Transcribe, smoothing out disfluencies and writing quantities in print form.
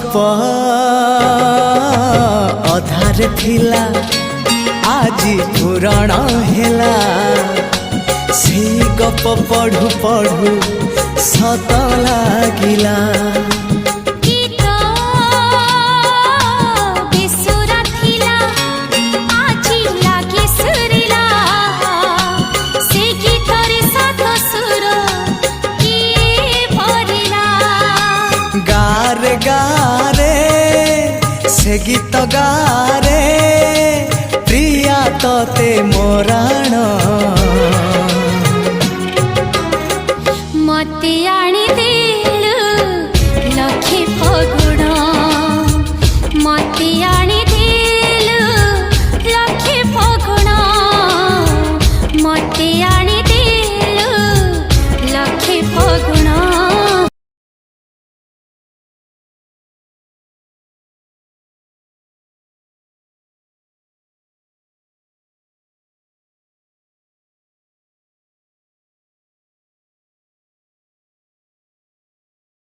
गप अधार थिला आजी पुराण हेला से गप पढ़ु पढ़ु सत लागिला गारे गारे से गीत गारे प्रिया तोते मोराण